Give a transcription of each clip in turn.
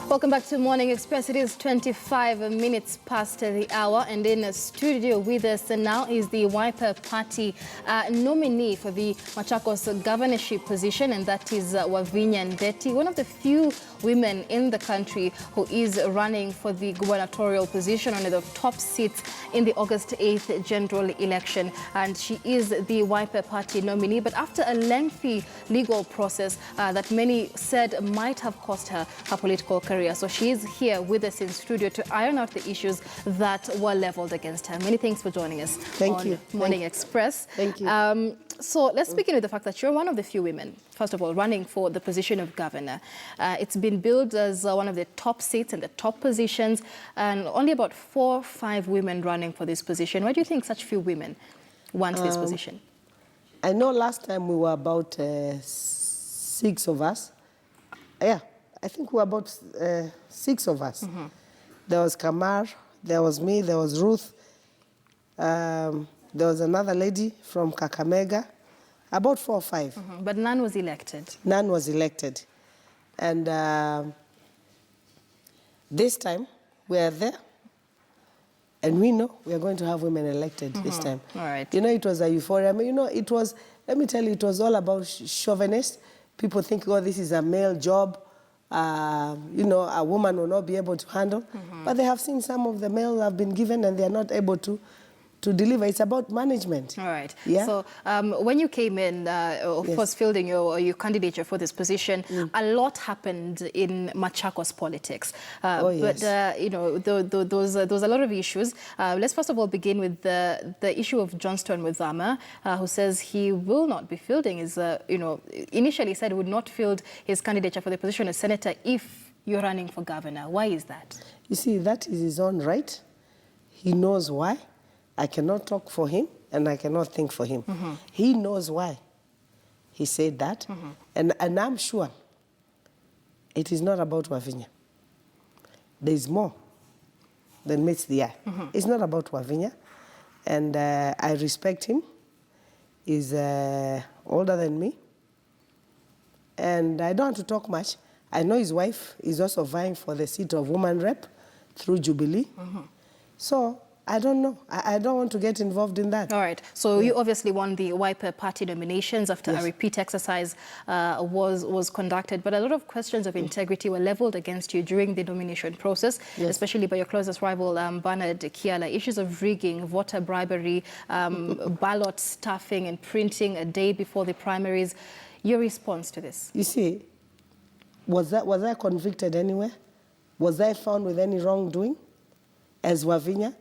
Welcome back to Morning Express. It is 25 minutes past the hour, and in the studio with us now is the Wiper Party nominee for the Machakos governorship position, and that is Wavinya Ndeti, one of the few women in the country who is running for the gubernatorial position, one of the top seats in the August 8th general election. And she is the Wiper Party nominee, but after a lengthy legal process that many said might have cost her her political career. So she is here with us in studio to iron out the issues that were leveled against her. Many thanks for joining us on Morning Express. Thank you. So let's begin with the fact that you're one of the few women, first of all, running for the position of governor. It's been billed as one of the top seats and the top positions, and only about 4 or 5 women running for this position. Why do you think such few women want this position? I know last time we were about 6 of us. Yeah, I think we were about 6 of us. Mm-hmm. There was Kamar, there was me, there was Ruth. There was another lady from Kakamega, about 4 or 5. Mm-hmm. But none was elected. None was elected. And this time, we are there. And we know we are going to have women elected this time. All right. You know, it was a euphoria. I mean, you know, it was, let me tell you, it was all about chauvinist. People think, oh, this is a male job. You know, a woman will not be able to handle. Mm-hmm. But they have seen some of the male have been given and they are not able to deliver. It's about management. All right. Yeah? So when you came in, of course, fielding your candidature for this position, a lot happened in Machakos politics. But, you know, there was a lot of issues. Let's first of all begin with the issue of Johnston Muthama, who says he will not be fielding his, you know, initially said he would not field his candidature for the position of senator if you're running for governor. Why is that? You see, that is his own right. He knows why. I cannot talk for him, and I cannot think for him. Mm-hmm. He knows why he said that, and I'm sure it is not about Wavinya. There is more than meets the eye. Mm-hmm. It's not about Wavinya, and I respect him. He's older than me, and I don't want to talk much. I know his wife is also vying for the seat of woman rep through Jubilee. Mm-hmm. So I don't know. I don't want to get involved in that. All right. So you obviously won the Wiper Party nominations after a repeat exercise was conducted. But a lot of questions of integrity were leveled against you during the nomination process, especially by your closest rival, Bernard Kiala. Issues of rigging, voter bribery, ballot stuffing and printing a day before the primaries. Your response to this? You see, was I convicted anywhere? Was I found with any wrongdoing as Wavinya?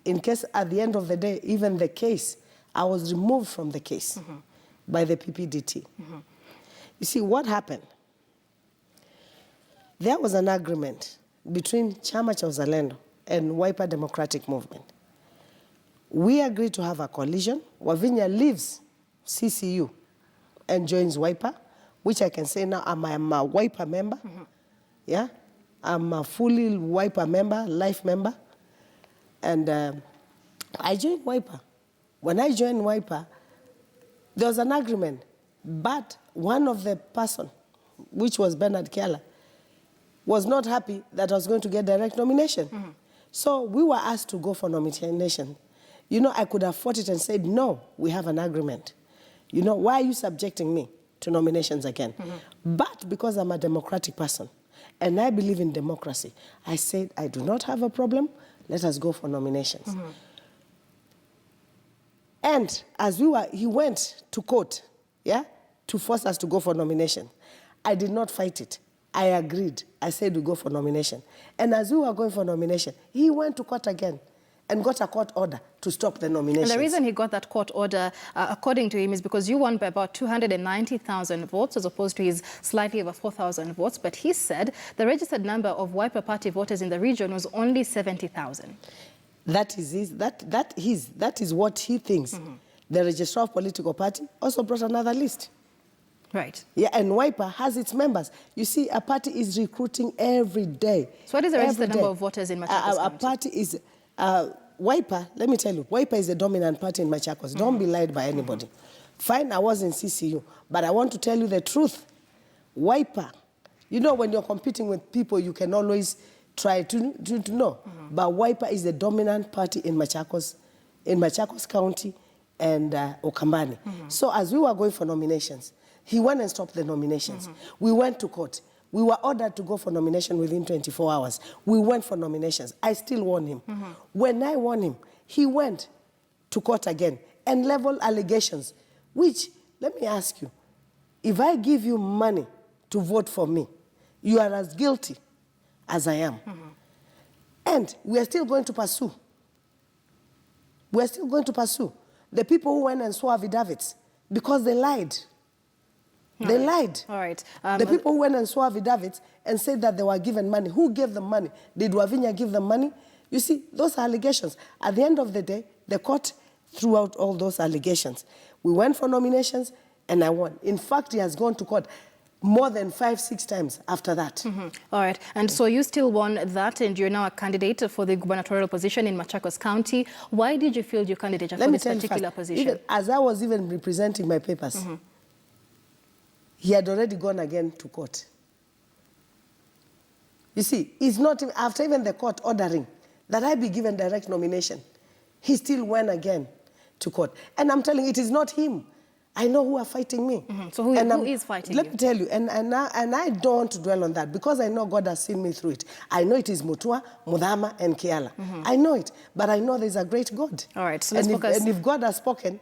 In case at the end of the day, even the case, I was removed from the case by the PPDT. You see, what happened? There was an agreement between Chama cha Uzalendo and Wiper Democratic Movement. We agreed to have a coalition. Wavinya leaves CCU and joins Wiper, which I can say now I'm a Wiper member. Yeah, I'm a fully Wiper member, life member. And I joined Wiper. When I joined Wiper, there was an agreement, but one of the person, which was Bernard Kiala, was not happy that I was going to get direct nomination. So we were asked to go for nomination. You know, I could have fought it and said, no, we have an agreement. You know, why are you subjecting me to nominations again? But because I'm a democratic person, and I believe in democracy, I said, I do not have a problem. Let us go for nominations. And as he went to court, to force us to go for nomination. I did not fight it. I agreed. I said we go for nomination. And as we were going for nomination, he went to court again and got a court order to stop the nominations. And the reason he got that court order, according to him, is because you won by about 290,000 votes as opposed to his slightly over 4,000 votes. But he said the registered number of Wiper Party voters in the region was only 70,000. That is what he thinks. The registrar of political party also brought another list. Right. Yeah, and Wiper has its members. You see, a party is recruiting every day. So what is the registered number of voters in Machakos County? A party is... Wiper, let me tell you, Wiper is the dominant party in Machakos. Don't be lied by anybody. Fine, I was in CCU, but I want to tell you the truth. Wiper You know, when you're competing with people, you can always try to know. But Wiper is the dominant party in Machakos County and Ukambani. So as we were going for nominations, he went and stopped the nominations. We went to court. We were ordered to go for nomination within 24 hours. We went for nominations. I still won him. When I won him, he went to court again and leveled allegations, which, let me ask you, if I give you money to vote for me, you are as guilty as I am. And we are still going to pursue. We are still going to pursue the people who went and swore affidavits because they lied. They lied. All right. The people who went and swore affidavits and said that they were given money. Who gave them money? Did Wavinya give them money? You see, those are allegations. At the end of the day, the court threw out all those allegations. We went for nominations and I won. In fact, he has gone to court more than 5-6 times after that. All right. And so you still won that, and you're now a candidate for the gubernatorial position in Machakos County. Why did you field your candidature for this particular position? Even as I was even representing my papers, he had already gone again to court. You see, it's not even, after even the court ordering that I be given direct nomination, he still went again to court. And I'm telling you, it is not him. I know who are fighting me. So who is fighting you? Let me tell you, and I don't want to dwell on that because I know God has seen me through it. I know it is Mutua, Mudama, and Kiala. I know it, but I know there's a great God. All right, so let's focus. And if God has spoken,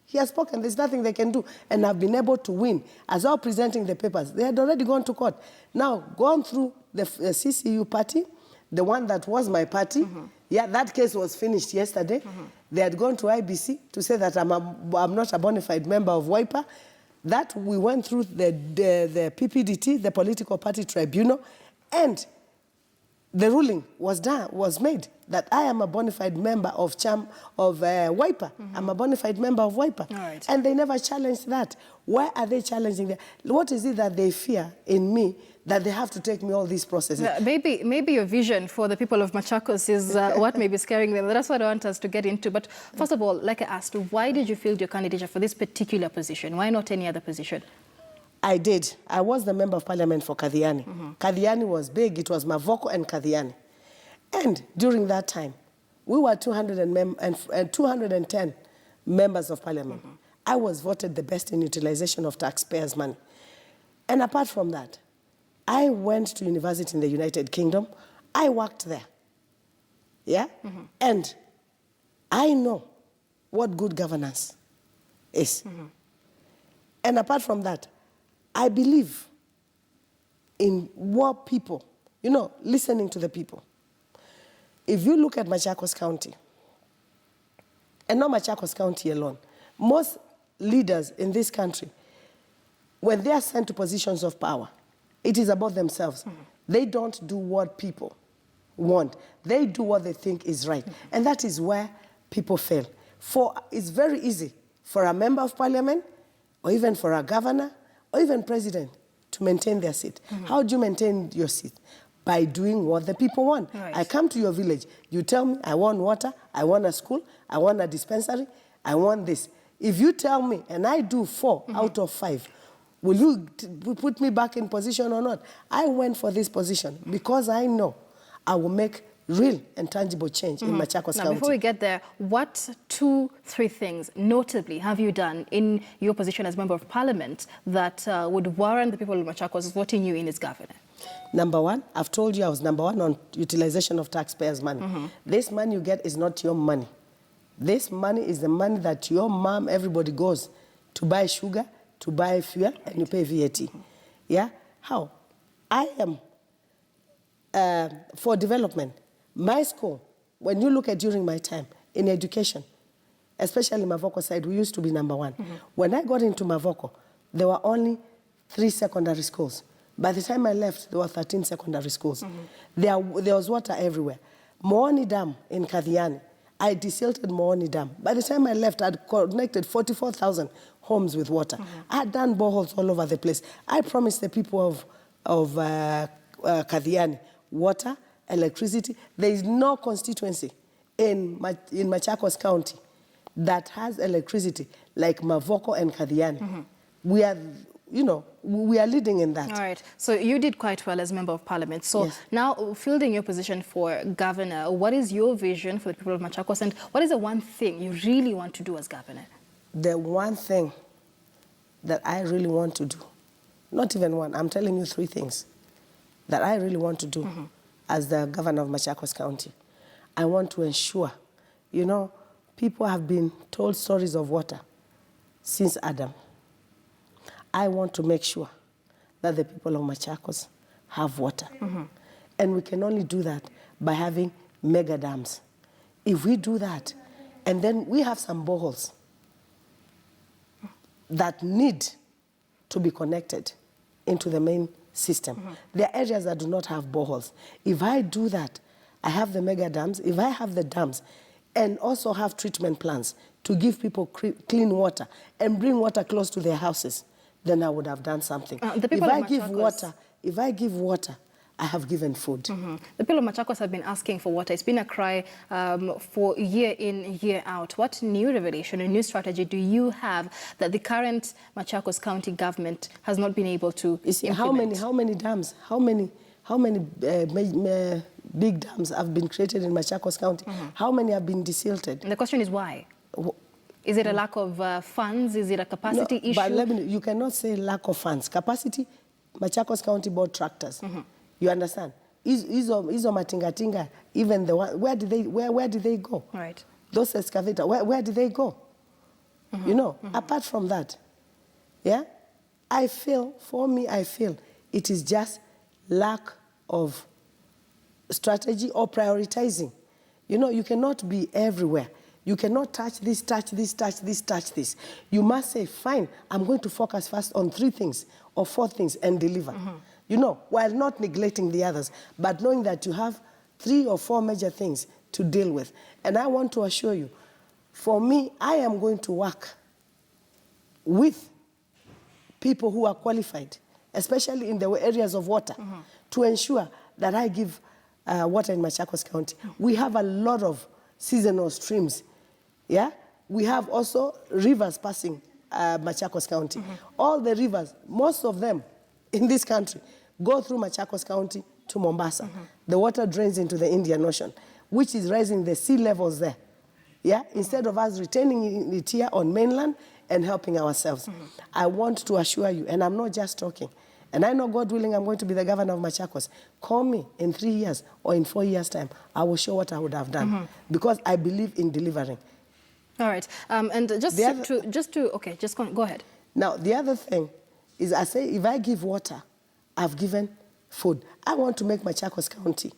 he has spoken. There's nothing they can do. And I've been able to win. As I was presenting the papers, they had already gone to court. Now, gone through the CCU party, the one that was my party. Yeah, that case was finished yesterday. They had gone to IBC to say that I'm not a bona fide member of Wiper. That we went through the PPDT, the Political Party Tribunal, and the ruling was made that I am a bona fide member of Wiper. I'm a bona fide member of Wiper. All right. And they never challenged that. Why are they challenging that? What is it that they fear in me that they have to take me all these processes? Maybe your vision for the people of Machakos is what may be scaring them. That's what I want us to get into. But first of all, like I asked, why did you field your candidature for this particular position? Why not any other position? I did. I was the member of parliament for Kadhiani. Kadhiani was big. It was Mavoko and Kadhiani. And during that time, we were 210 members of parliament. I was voted the best in utilization of taxpayers' money. And apart from that, I went to university in the United Kingdom. I worked there. Yeah? And I know what good governance is. And apart from that, I believe in what people, you know, listening to the people. If you look at Machakos County, and not Machakos County alone, most leaders in this country, when they are sent to positions of power, it is about themselves. They don't do what people want. They do what they think is right. And that is where people fail. It's very easy for a member of parliament, or even for a governor, or even president, to maintain their seat. How do you maintain your seat? By doing what the people want. Right. I come to your village, you tell me, I want water, I want a school, I want a dispensary, I want this. If you tell me, and I do 4 out of 5, will you put me back in position or not? I went for this position because I know I will make real and tangible change in Machakos County. Now, before we get there, what 2-3 things, notably, have you done in your position as Member of Parliament that would warrant the people of Machakos voting you in as governor? Number one, I've told you I was number 1 on utilization of taxpayers' money. This money you get is not your money. This money is the money that your mom, everybody goes to buy sugar, to buy fuel, and you pay VAT. Yeah? How? I am for development. My school, when you look at during my time in education, especially Mavoko side, we used to be number 1. When I got into Mavoko, there were only 3 secondary schools. By the time I left, there were 13 secondary schools. There was water everywhere. Mooni Dam in Kadhiani, I desilted Mooni Dam. By the time I left, I had connected 44,000 homes with water. I had done boreholes all over the place. I promised the people of Kadhiani water, electricity. There is no constituency in Machakos County that has electricity like Mavoko and Kadhiani. We are, we are leading in that. All right. So you did quite well as Member of Parliament. So yes. Now, fielding your position for Governor, what is your vision for the people of Machakos, and what is the one thing you really want to do as Governor? The one thing that I really want to do, not even one, I'm telling you 3 things that I really want to do as the Governor of Machakos County. I want to ensure, people have been told stories of water since Adam. I want to make sure that the people of Machakos have water. And we can only do that by having mega dams. If we do that, and then we have some boreholes that need to be connected into the main system. There are areas that do not have boreholes. If I do that, I have the mega dams. If I have the dams and also have treatment plants to give people clean water and bring water close to their houses, then I would have done something. If I give water, I have given food. The people of Machakos have been asking for water. It's been a cry for year in, year out. What new revelation, a new strategy do you have that the current Machakos County government has not been able to implement? How many dams? How many big dams have been created in Machakos County? How many have been desilted? And the question is why? Is it a lack of funds? Is it a capacity issue? But you cannot say lack of funds. Capacity, Machakos County bought tractors. You understand? Izo matinga, even the one, where did they go? Right. Those excavators, where did they go? Apart from that, yeah, I feel it is just lack of strategy or prioritizing. You cannot be everywhere. You cannot touch this, touch this, touch this, touch this. You must say, fine, I'm going to focus first on 3 things or 4 things and deliver. While not neglecting the others, but knowing that you have 3 or 4 major things to deal with. And I want to assure you, for me, I am going to work with people who are qualified, especially in the areas of water, to ensure that I give water in Machakos County. We have a lot of seasonal streams. Yeah, we have also rivers passing Machakos County. All the rivers, most of them in this country, go through Machakos County to Mombasa. The water drains into the Indian Ocean, which is raising the sea levels there. Yeah, instead of us retaining it here on mainland and helping ourselves. I want to assure you, and I'm not just talking, and I know, God willing, I'm going to be the governor of Machakos. Call me in 3 years or in 4 years' time. I will show what I would have done because I believe in delivering. All right, and go ahead. Now, the other thing is, I say, if I give water, I've given food. I want to make Machakos County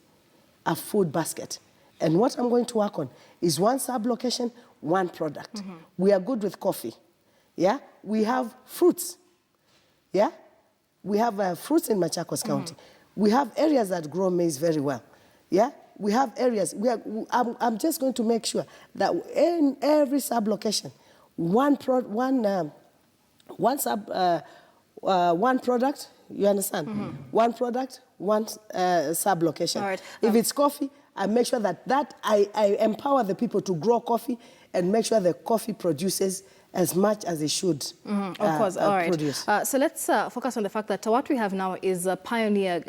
a food basket. And what I'm going to work on is 1 sub-location, 1 product. We are good with coffee. Yeah? We have fruits. Yeah? We have fruits in Machakos County. We have areas that grow maize very well. Yeah? We have areas. I'm just going to make sure that in every sub-location, one product, you understand? 1 product, 1 sub-location. Right. If it's coffee, I make sure that I empower the people to grow coffee and make sure the coffee produces as much as it should of course. All right. produce. So let's focus on the fact that what we have now is a pioneer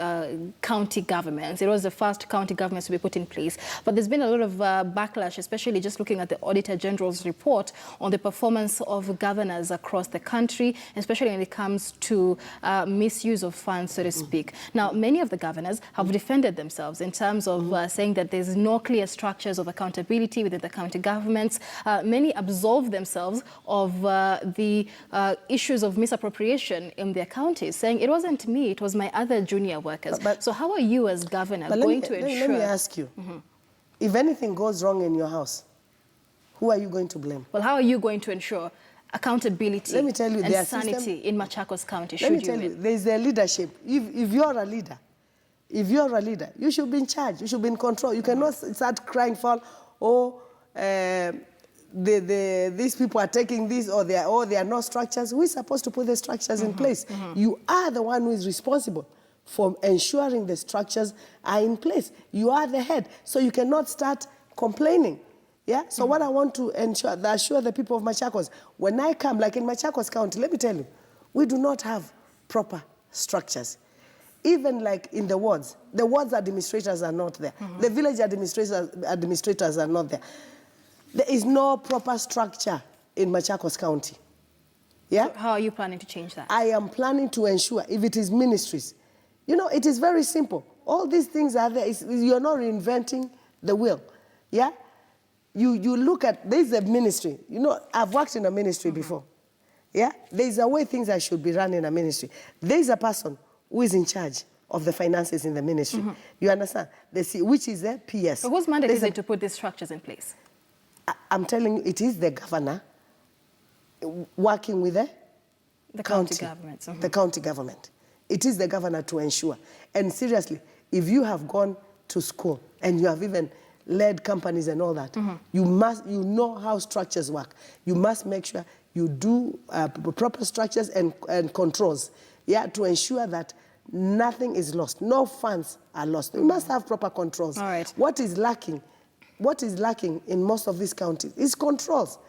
county government. It was the first county government to be put in place. But there's been a lot of backlash, especially just looking at the Auditor General's report on the performance of governors across the country, especially when it comes to misuse of funds, so to speak. Now, many of the governors have defended themselves in terms of saying that there's no clear structures of accountability within the county governments. Many absolve themselves of the issues of misappropriation in their counties, saying it wasn't me, it was my other junior workers. So how are you as governor going to ensure... Let me ask you, if anything goes wrong in your house, who are you going to blame? Well, how are you going to ensure accountability and sanity in Machakos County? Let me tell you, there's a leadership. If you're a leader, you should be in charge, you should be in control. You cannot start crying foul, these people are taking this, or there are no structures. We're supposed to put the structures in place. You are the one who is responsible for ensuring the structures are in place. You are the head, so you cannot start complaining. Yeah. So what I want to assure the people of Machakos, when I come, like in Machakos County, let me tell you, we do not have proper structures. Even like in the wards administrators are not there. The village administrators are not there. There is no proper structure in Machakos County. Yeah? So how are you planning to change that? I am planning to ensure, if it is ministries, you know, it is very simple. All these things are there. You're not reinventing the wheel. Yeah? You look at, there's a ministry. You know, I've worked in a ministry before. Yeah? There's a way things I should be run in a ministry. There's a person who is in charge of the finances in the ministry. You understand? Which is the PS. So whose mandate is it to put these structures in place? I'm telling you, it is the governor working with the county government. The county government. It is the governor to ensure. And seriously, if you have gone to school and you have even led companies and all that, you know how structures work. You must make sure you do proper structures and controls, yeah, to ensure that nothing is lost. No funds are lost. You must have proper controls. All right. What is lacking in most of these counties is controls.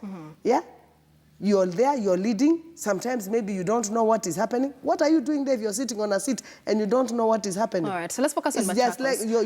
Yeah? You're there, you're leading. Sometimes maybe you don't know what is happening. What are you doing there if you're sitting on a seat and you don't know what is happening? All right, so let's focus on Machakos. It's just like you're